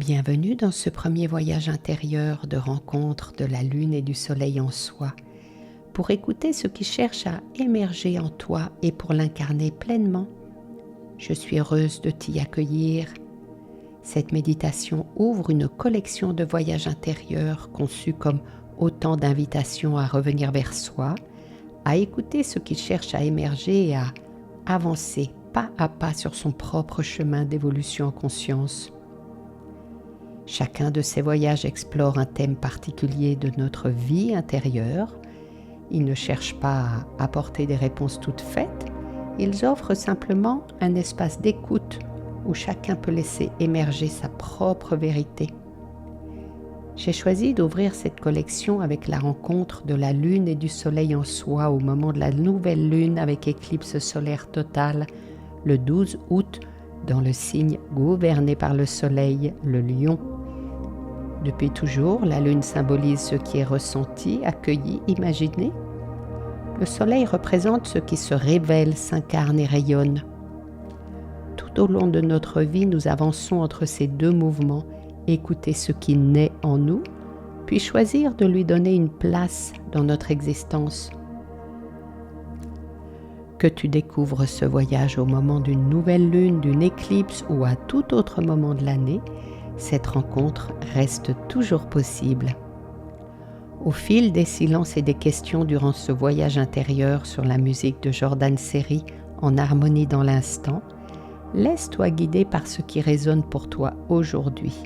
Bienvenue dans ce premier voyage intérieur de rencontre de la lune et du soleil en soi, pour écouter ce qui cherche à émerger en toi et pour l'incarner pleinement. Je suis heureuse de t'y accueillir. Cette méditation ouvre une collection de voyages intérieurs conçus comme autant d'invitations à revenir vers soi, à écouter ce qui cherche à émerger et à avancer pas à pas sur son propre chemin d'évolution en conscience. Chacun de ces voyages explore un thème particulier de notre vie intérieure. Ils ne cherchent pas à apporter des réponses toutes faites, ils offrent simplement un espace d'écoute où chacun peut laisser émerger sa propre vérité. J'ai choisi d'ouvrir cette collection avec la rencontre de la lune et du soleil en soi au moment de la nouvelle lune avec éclipse solaire totale le 12 août dans le signe gouverné par le soleil, le lion. Depuis toujours, la lune symbolise ce qui est ressenti, accueilli, imaginé. Le soleil représente ce qui se révèle, s'incarne et rayonne. Tout au long de notre vie, nous avançons entre ces deux mouvements, écouter ce qui naît en nous, puis choisir de lui donner une place dans notre existence. Que tu découvres ce voyage au moment d'une nouvelle lune, d'une éclipse ou à tout autre moment de l'année, cette rencontre reste toujours possible. Au fil des silences et des questions durant ce voyage intérieur sur la musique de Jordan Serry en harmonie dans l'instant, laisse-toi guider par ce qui résonne pour toi aujourd'hui.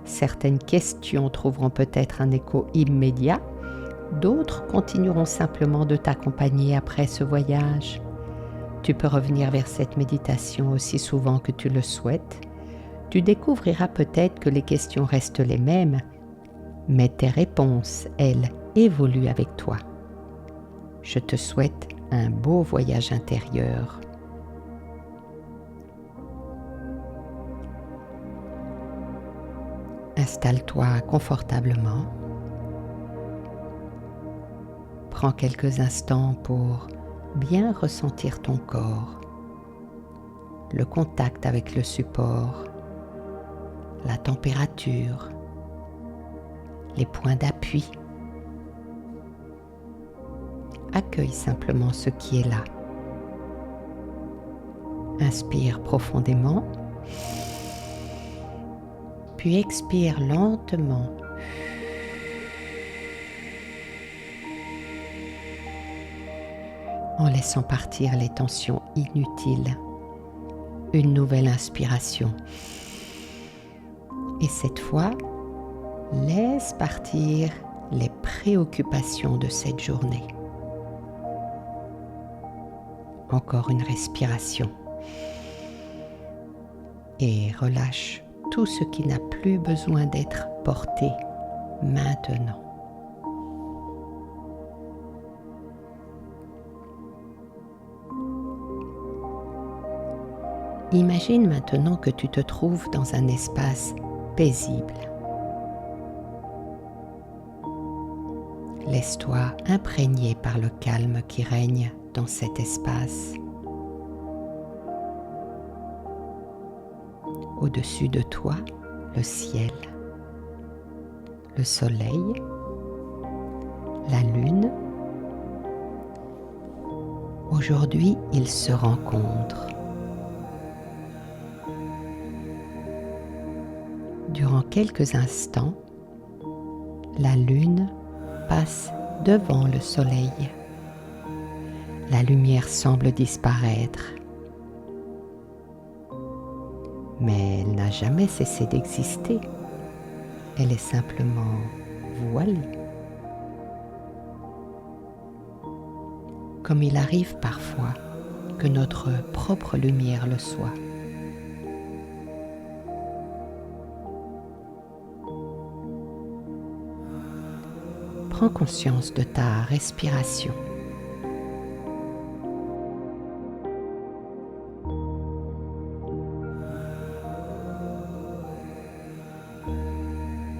Certaines questions trouveront peut-être un écho immédiat, d'autres continueront simplement de t'accompagner après ce voyage. Tu peux revenir vers cette méditation aussi souvent que tu le souhaites. Tu découvriras peut-être que les questions restent les mêmes, mais tes réponses, elles, évoluent avec toi. Je te souhaite un beau voyage intérieur. Installe-toi confortablement. Prends quelques instants pour bien ressentir ton corps, le contact avec le support, la température, les points d'appui. Accueille simplement ce qui est là. Inspire profondément, puis expire lentement. En laissant partir les tensions inutiles. Une nouvelle inspiration. Et cette fois, laisse partir les préoccupations de cette journée. Encore une respiration. Et relâche tout ce qui n'a plus besoin d'être porté maintenant. Imagine maintenant que tu te trouves dans un espace paisible. Laisse-toi imprégner par le calme qui règne dans cet espace. Au-dessus de toi, le ciel, le soleil, la lune. Aujourd'hui, ils se rencontrent. Durant quelques instants, la lune passe devant le soleil. La lumière semble disparaître, mais elle n'a jamais cessé d'exister. Elle est simplement voilée. Comme il arrive parfois que notre propre lumière le soit. Prends conscience de ta respiration.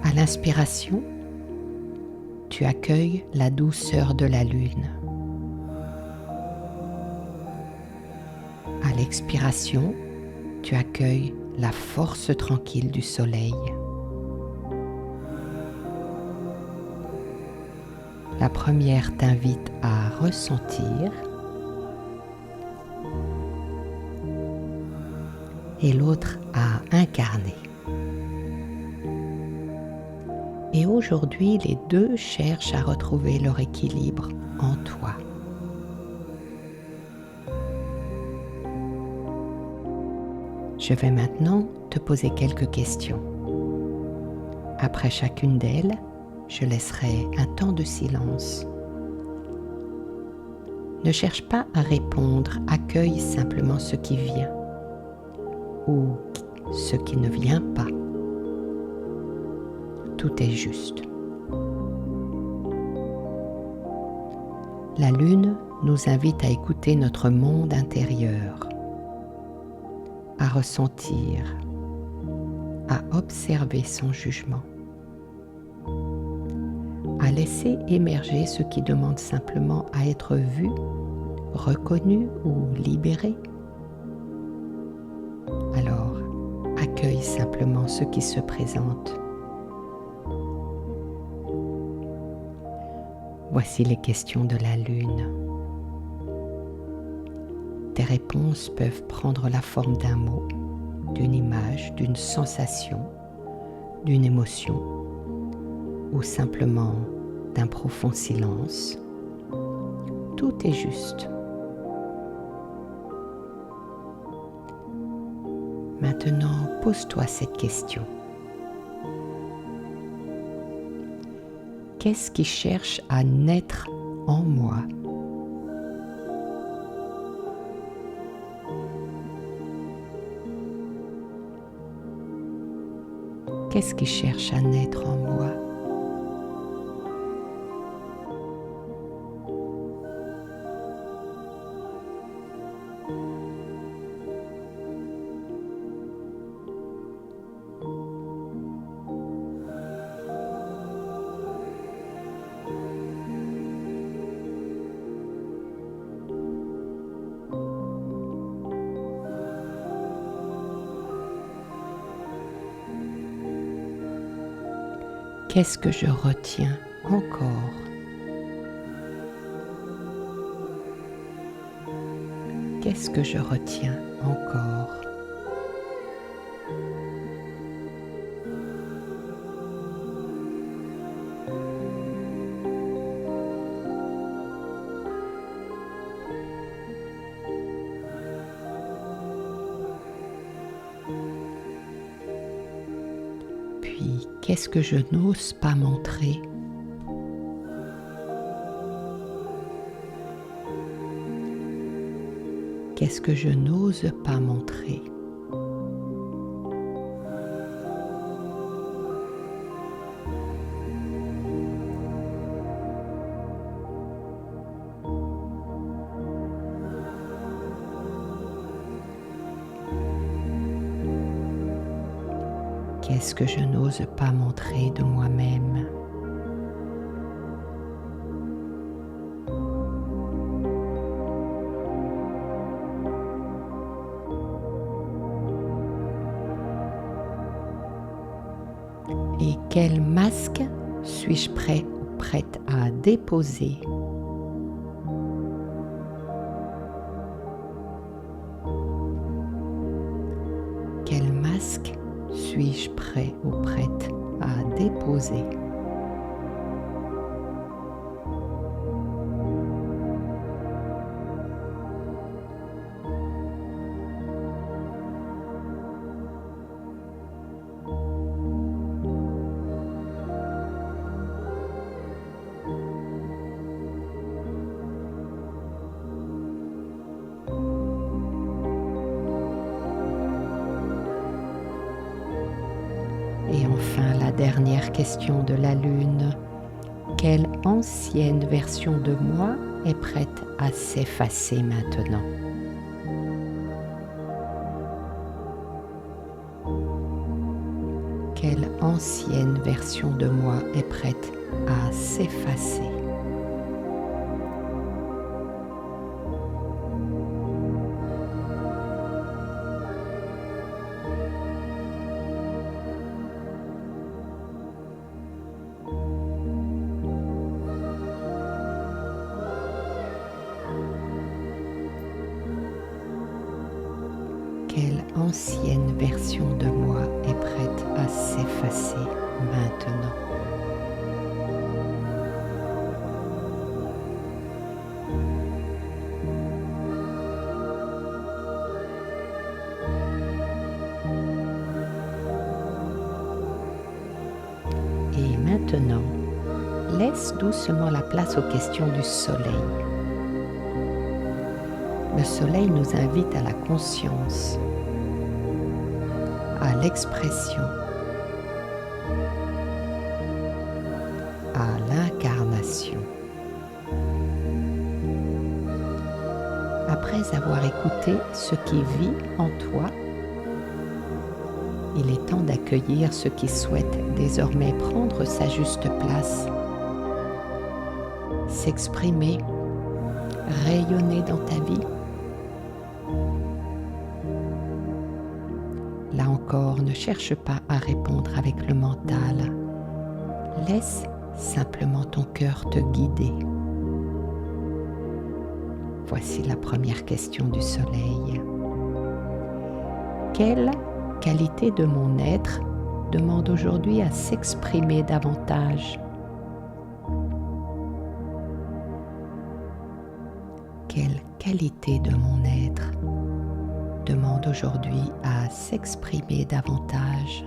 À l'inspiration, tu accueilles la douceur de la lune. À l'expiration, tu accueilles la force tranquille du soleil. La première t'invite à ressentir et l'autre à incarner. Et aujourd'hui, les deux cherchent à retrouver leur équilibre en toi. Je vais maintenant te poser quelques questions. Après chacune d'elles, je laisserai un temps de silence. Ne cherche pas à répondre, accueille simplement ce qui vient ou ce qui ne vient pas. Tout est juste. La lune nous invite à écouter notre monde intérieur, à ressentir, à observer sans jugement, à laisser émerger ce qui demande simplement à être vu, reconnu ou libéré. Alors, accueille simplement ce qui se présente. Voici les questions de la lune. Tes réponses peuvent prendre la forme d'un mot, d'une image, d'une sensation, d'une émotion ou simplement d'un profond silence. Tout est juste. Maintenant, pose-toi cette question. Qu'est-ce qui cherche à naître en moi ? Qu'est-ce qui cherche à naître en moi ? Qu'est-ce que je retiens encore ? Qu'est-ce que je retiens encore ? Puis, qu'est-ce que je n'ose pas montrer ? Qu'est-ce que je n'ose pas montrer ? Qu'est-ce que je n'ose pas montrer de moi-même ? Et quel masque suis-je prêt ou prête à déposer ? Quel masque suis-je prêt ou prête à déposer ? Et enfin, la dernière question de la lune. Quelle ancienne version de moi est prête à s'effacer maintenant ? Quelle ancienne version de moi est prête à s'effacer ? Quelle ancienne version de moi est prête à s'effacer maintenant? Et maintenant, laisse doucement la place aux questions du soleil. Le soleil nous invite à la conscience, à l'expression, à l'incarnation. Après avoir écouté ce qui vit en toi, il est temps d'accueillir ce qui souhaite désormais prendre sa juste place, s'exprimer, rayonner dans ta vie. Là encore, ne cherche pas à répondre avec le mental. Laisse simplement ton cœur te guider. Voici la première question du soleil. Quelle qualité de mon être demande aujourd'hui à s'exprimer davantage? Quelle qualité de mon être demande aujourd'hui à s'exprimer davantage?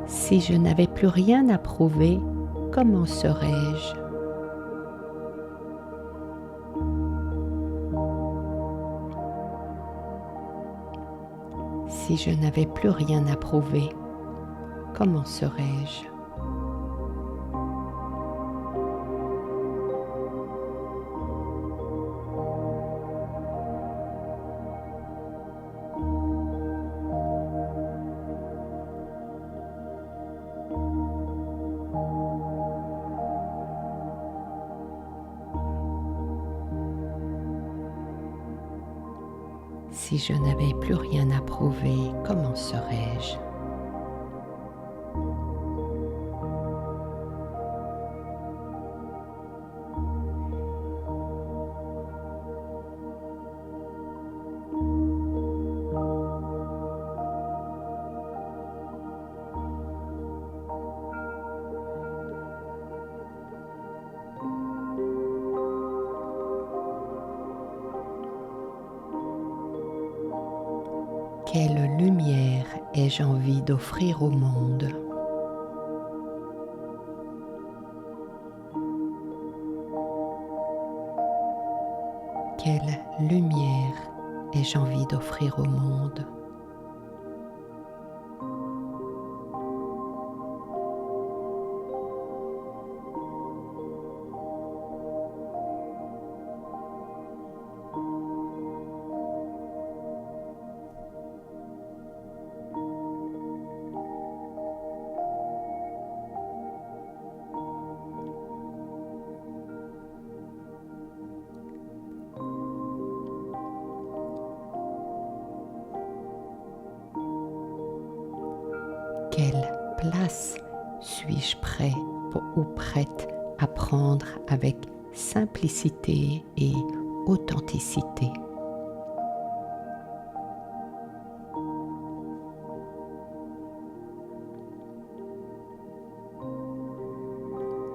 Si je n'avais plus rien à prouver, comment serais-je? Si je n'avais plus rien à prouver, comment serais-je? Si je n'avais plus rien à prouver, comment serais-je? Quelle lumière ai-je envie d'offrir au monde? Quelle lumière ai-je envie d'offrir au monde? Quelle place suis-je prêt ou prête à prendre avec simplicité et authenticité?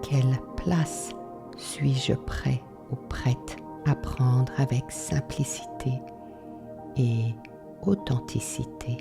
Quelle place suis-je prêt ou prête à prendre avec simplicité et authenticité?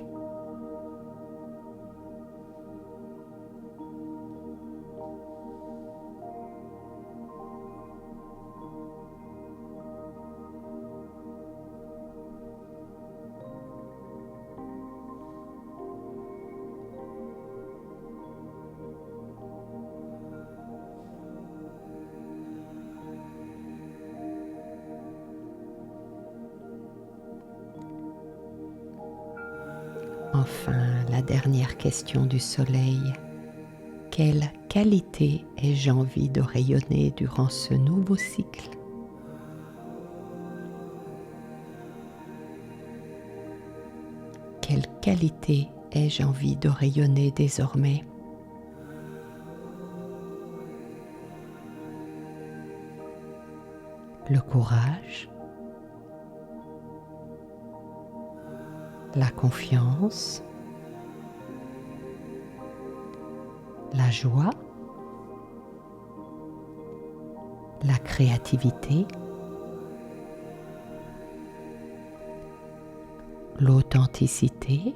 Enfin, la dernière question du soleil. Quelle qualité ai-je envie de rayonner durant ce nouveau cycle ? Quelle qualité ai-je envie de rayonner désormais ? Le courage, la confiance, la joie, la créativité, l'authenticité,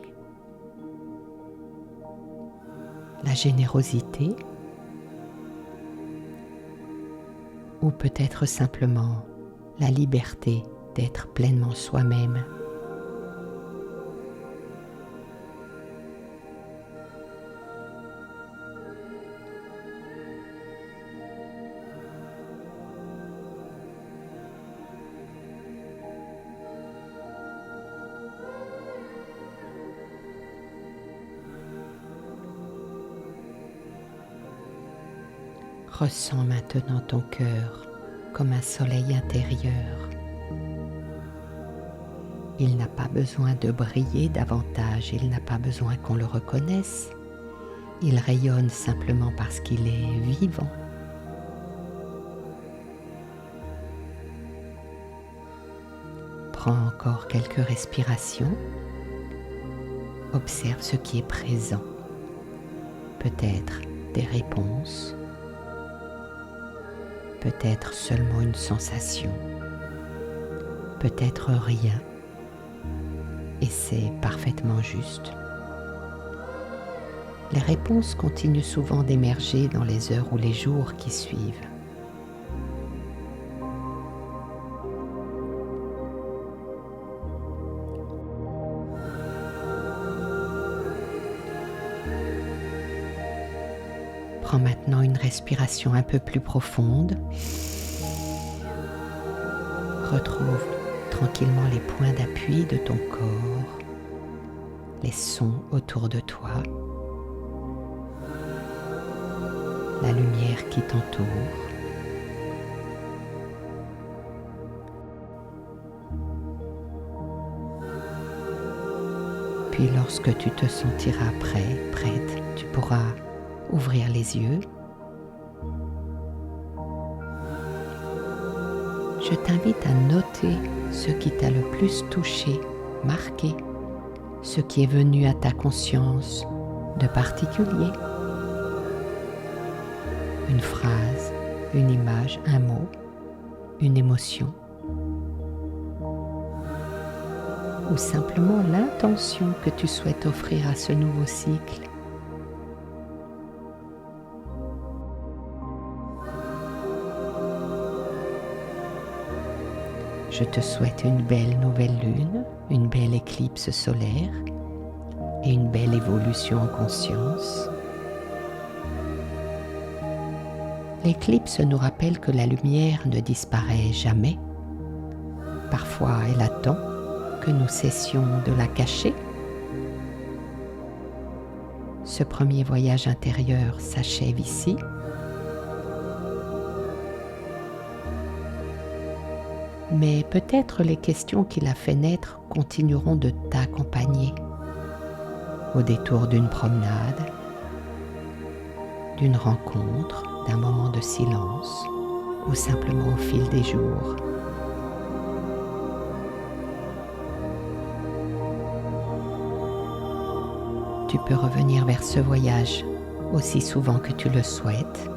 la générosité, ou peut-être simplement la liberté d'être pleinement soi-même. Ressens maintenant ton cœur comme un soleil intérieur. Il n'a pas besoin de briller davantage, il n'a pas besoin qu'on le reconnaisse. Il rayonne simplement parce qu'il est vivant. Prends encore quelques respirations. Observe ce qui est présent. Peut-être des réponses. Peut-être seulement une sensation, peut-être rien, et c'est parfaitement juste. Les réponses continuent souvent d'émerger dans les heures ou les jours qui suivent. Prends maintenant une respiration un peu plus profonde. Retrouve tranquillement les points d'appui de ton corps, les sons autour de toi, la lumière qui t'entoure. Puis lorsque tu te sentiras prêt, prête, tu pourras ouvrir les yeux. Je t'invite à noter ce qui t'a le plus touché, marqué, ce qui est venu à ta conscience de particulier. Une phrase, une image, un mot, une émotion. Ou simplement l'intention que tu souhaites offrir à ce nouveau cycle. Je te souhaite une belle nouvelle lune, une belle éclipse solaire et une belle évolution en conscience. L'éclipse nous rappelle que la lumière ne disparaît jamais. Parfois, elle attend que nous cessions de la cacher. Ce premier voyage intérieur s'achève ici. Mais peut-être les questions qu'il a fait naître continueront de t'accompagner au détour d'une promenade, d'une rencontre, d'un moment de silence ou simplement au fil des jours. Tu peux revenir vers ce voyage aussi souvent que tu le souhaites.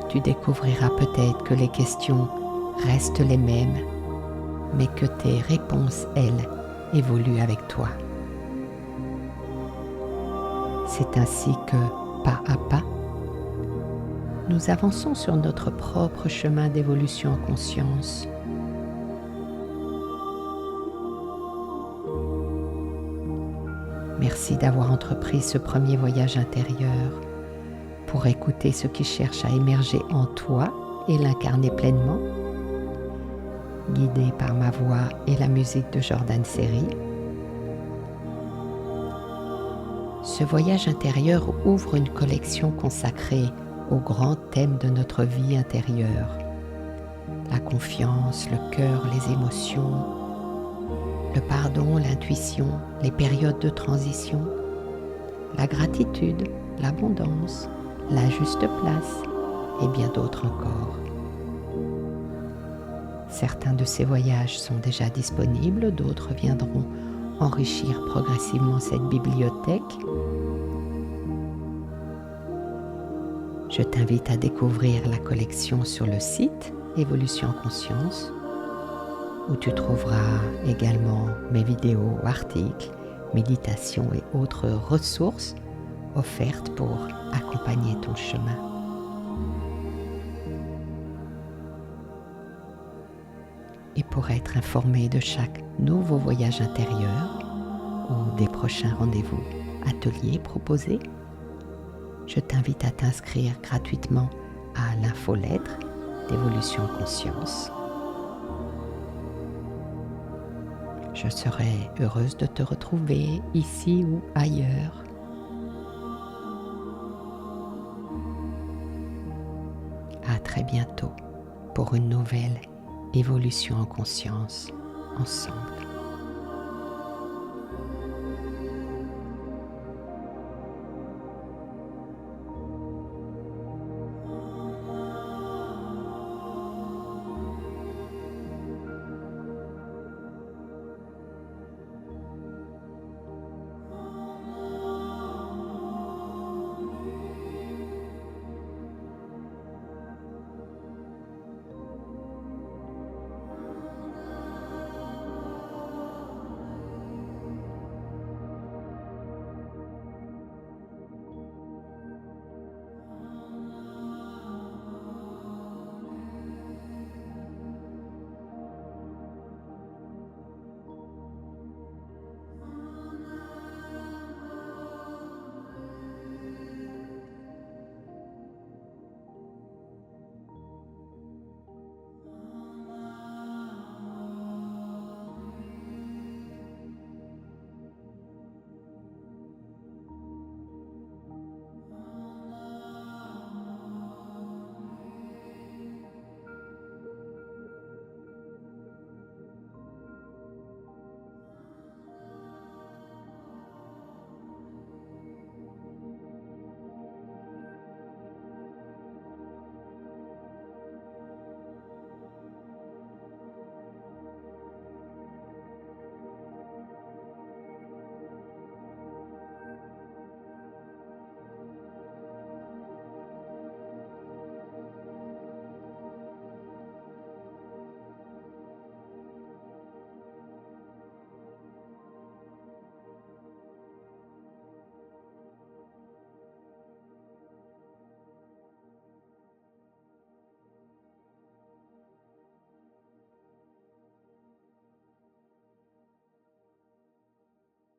Tu découvriras peut-être que les questions restent les mêmes, mais que tes réponses, elles, évoluent avec toi. C'est ainsi que, pas à pas, nous avançons sur notre propre chemin d'évolution en conscience. Merci d'avoir entrepris ce premier voyage intérieur pour écouter ce qui cherche à émerger en toi et l'incarner pleinement. guidé par ma voix et la musique de Jordan Serry. Ce voyage intérieur ouvre une collection consacrée aux grands thèmes de notre vie intérieure. La confiance, le cœur, les émotions, le pardon, l'intuition, les périodes de transition, la gratitude, l'abondance, la juste place et bien d'autres encore. Certains de ces voyages sont déjà disponibles, d'autres viendront enrichir progressivement cette bibliothèque. Je t'invite à découvrir la collection sur le site Évolution en Conscience, où tu trouveras également mes vidéos, articles, méditations et autres ressources offertes pour accompagner ton chemin. Et pour être informé de chaque nouveau voyage intérieur ou des prochains rendez-vous ateliers proposés, je t'invite à t'inscrire gratuitement à l'infolettre d'Évolution en Conscience. Je serai heureuse de te retrouver ici ou ailleurs. À très bientôt pour une nouvelle Évolution en Conscience ensemble.